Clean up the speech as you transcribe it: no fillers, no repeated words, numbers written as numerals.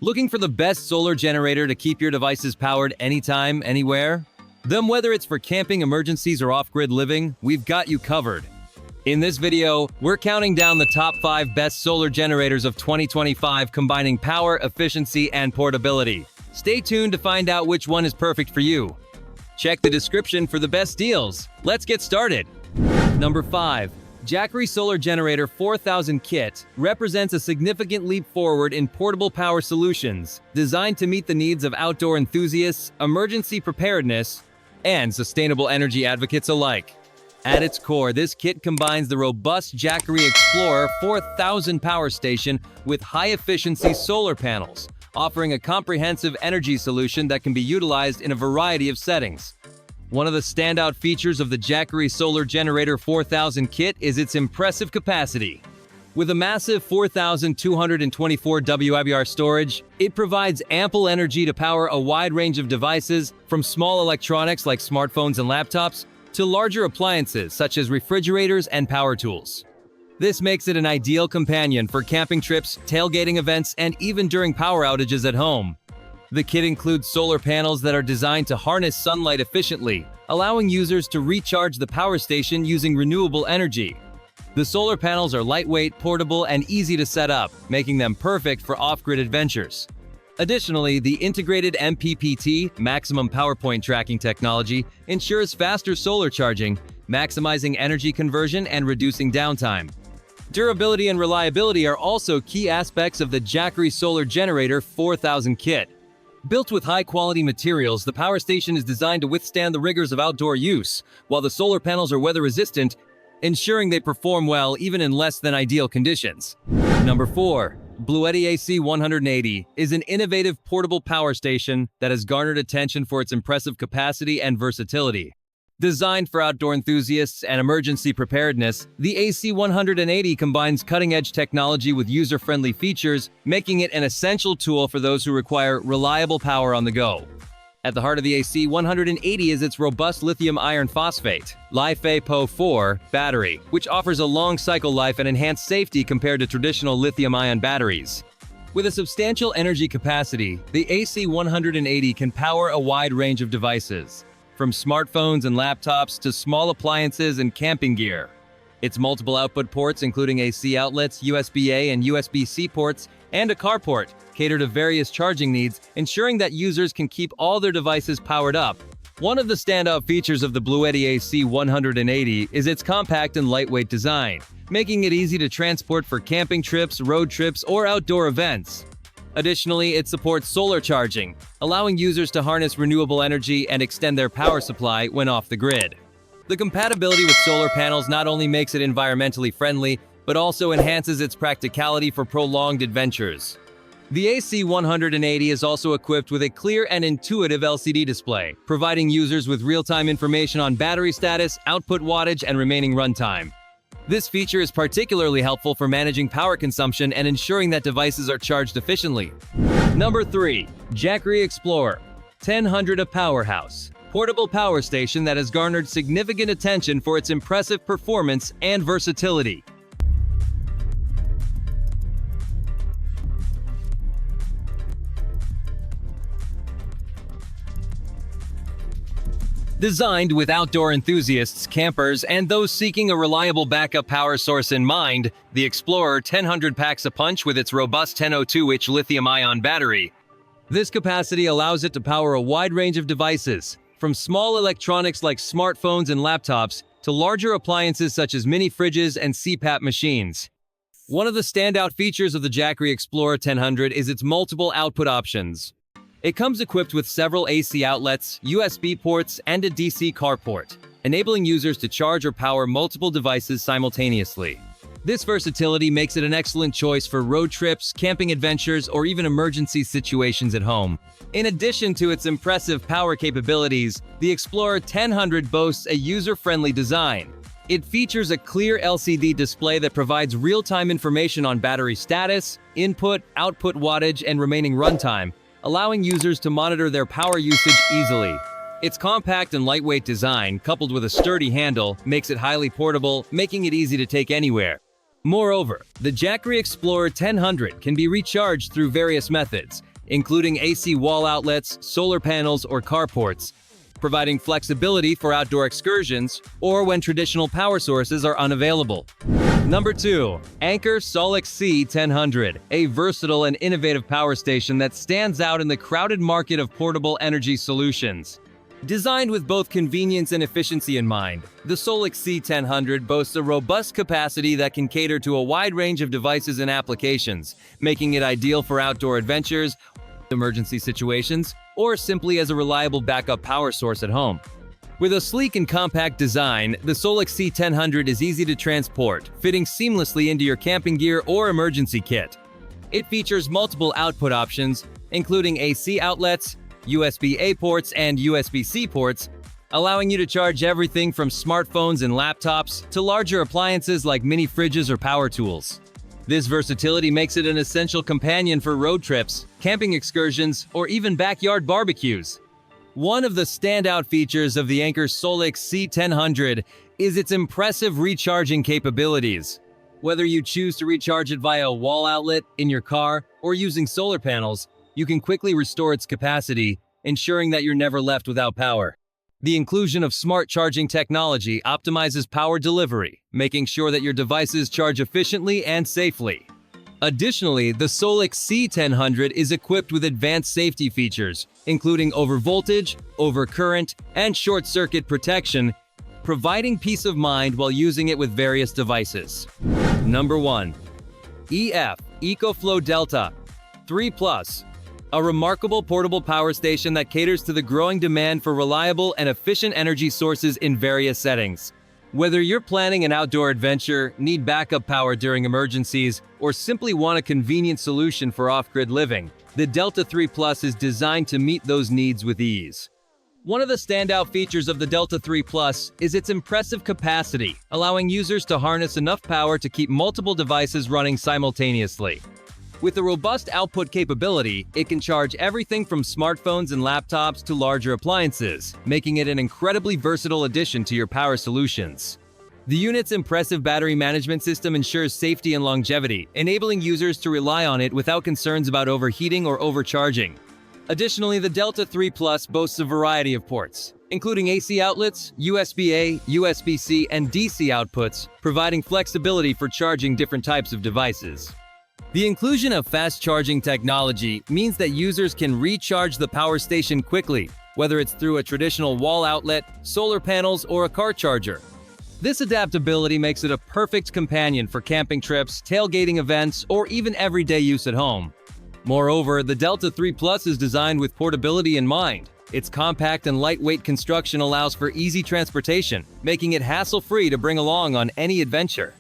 Looking for the best solar generator to keep your devices powered anytime, anywhere? Then whether it's for camping, emergencies, or off-grid living, we've got you covered. In this video, we're counting down the top 5 best solar generators of 2025, combining power, efficiency, and portability. Stay tuned to find out which one is perfect for you. Check the description for the best deals. Let's get started. Number 5. Jackery Solar Generator 4000 Kit represents a significant leap forward in portable power solutions, designed to meet the needs of outdoor enthusiasts, emergency preparedness, and sustainable energy advocates alike. At its core, this kit combines the robust Jackery Explorer 4000 power station with high-efficiency solar panels, offering a comprehensive energy solution that can be utilized in a variety of settings. One of the standout features of the Jackery Solar Generator 4000 kit is its impressive capacity. With a massive 4,224 WABR storage, it provides ample energy to power a wide range of devices, from small electronics like smartphones and laptops to larger appliances such as refrigerators and power tools. This makes it an ideal companion for camping trips, tailgating events, and even during power outages at home. The kit includes solar panels that are designed to harness sunlight efficiently, allowing users to recharge the power station using renewable energy. The solar panels are lightweight, portable, and easy to set up, making them perfect for off-grid adventures. Additionally, the integrated MPPT (maximum power point tracking technology) ensures faster solar charging, maximizing energy conversion and reducing downtime. Durability and reliability are also key aspects of the Jackery Solar Generator 4000 kit. Built with high-quality materials, the power station is designed to withstand the rigors of outdoor use, while the solar panels are weather-resistant, ensuring they perform well even in less than ideal conditions. Number 4. Bluetti AC180 is an innovative portable power station that has garnered attention for its impressive capacity and versatility. Designed for outdoor enthusiasts and emergency preparedness, the AC180 combines cutting-edge technology with user-friendly features, making it an essential tool for those who require reliable power on the go. At the heart of the AC180 is its robust lithium iron phosphate (LiFePO4) battery, which offers a long cycle life and enhanced safety compared to traditional lithium-ion batteries. With a substantial energy capacity, the AC180 can power a wide range of devices, from smartphones and laptops to small appliances and camping gear. Its multiple output ports, including AC outlets, USB-A and USB-C ports, and a carport, cater to various charging needs, ensuring that users can keep all their devices powered up. One of the standout features of the Bluetti AC180 is its compact and lightweight design, making it easy to transport for camping trips, road trips, or outdoor events. Additionally, it supports solar charging, allowing users to harness renewable energy and extend their power supply when off the grid. The compatibility with solar panels not only makes it environmentally friendly, but also enhances its practicality for prolonged adventures. The AC180 is also equipped with a clear and intuitive LCD display, providing users with real-time information on battery status, output wattage, and remaining runtime. This feature is particularly helpful for managing power consumption and ensuring that devices are charged efficiently. Number 3. Jackery Explorer 1000, a powerhouse portable power station that has garnered significant attention for its impressive performance and versatility. Designed with outdoor enthusiasts, campers, and those seeking a reliable backup power source in mind, the Explorer 1000 packs a punch with its robust 1002-inch lithium-ion battery. This capacity allows it to power a wide range of devices, from small electronics like smartphones and laptops to larger appliances such as mini fridges and CPAP machines. One of the standout features of the Jackery Explorer 1000 is its multiple output options. It comes equipped with several AC outlets, USB ports, and a DC carport, enabling users to charge or power multiple devices simultaneously. This versatility makes it an excellent choice for road trips, camping adventures, or even emergency situations at home. In addition to its impressive power capabilities, the Explorer 1000 boasts a user-friendly design. It features a clear LCD display that provides real-time information on battery status, input, output wattage, and remaining runtime, allowing users to monitor their power usage easily. Its compact and lightweight design, coupled with a sturdy handle, makes it highly portable, making it easy to take anywhere. Moreover, the Jackery Explorer 1000 can be recharged through various methods, including AC wall outlets, solar panels, or carports, providing flexibility for outdoor excursions or when traditional power sources are unavailable. Number 2. Anker Solix C1000, a versatile and innovative power station that stands out in the crowded market of portable energy solutions. Designed with both convenience and efficiency in mind, the Solix C1000 boasts a robust capacity that can cater to a wide range of devices and applications, making it ideal for outdoor adventures, emergency situations, or simply as a reliable backup power source at home. With a sleek and compact design, the Solix C1000 is easy to transport, fitting seamlessly into your camping gear or emergency kit. It features multiple output options, including AC outlets, USB-A ports, and USB-C ports, allowing you to charge everything from smartphones and laptops to larger appliances like mini fridges or power tools. This versatility makes it an essential companion for road trips, camping excursions, or even backyard barbecues. One of the standout features of the Anker Solix C1000 is its impressive recharging capabilities. Whether you choose to recharge it via a wall outlet, in your car, or using solar panels, you can quickly restore its capacity, ensuring that you're never left without power. The inclusion of smart charging technology optimizes power delivery, making sure that your devices charge efficiently and safely. Additionally, the Solix C1000 is equipped with advanced safety features, including overvoltage, overcurrent, and short-circuit protection, providing peace of mind while using it with various devices. Number 1. EcoFlow Delta 3 Plus, a remarkable portable power station that caters to the growing demand for reliable and efficient energy sources in various settings. Whether you're planning an outdoor adventure, need backup power during emergencies, or simply want a convenient solution for off-grid living, the Delta 3 Plus is designed to meet those needs with ease. One of the standout features of the Delta 3 Plus is its impressive capacity, allowing users to harness enough power to keep multiple devices running simultaneously. With a robust output capability, it can charge everything from smartphones and laptops to larger appliances, making it an incredibly versatile addition to your power solutions. The unit's impressive battery management system ensures safety and longevity, enabling users to rely on it without concerns about overheating or overcharging. Additionally, the Delta 3 Plus boasts a variety of ports, including AC outlets, USB-A, USB-C, and DC outputs, providing flexibility for charging different types of devices. The inclusion of fast charging technology means that users can recharge the power station quickly, whether it's through a traditional wall outlet, solar panels, or a car charger. This adaptability makes it a perfect companion for camping trips, tailgating events, or even everyday use at home. Moreover, the Delta 3 Plus is designed with portability in mind. Its compact and lightweight construction allows for easy transportation, making it hassle-free to bring along on any adventure.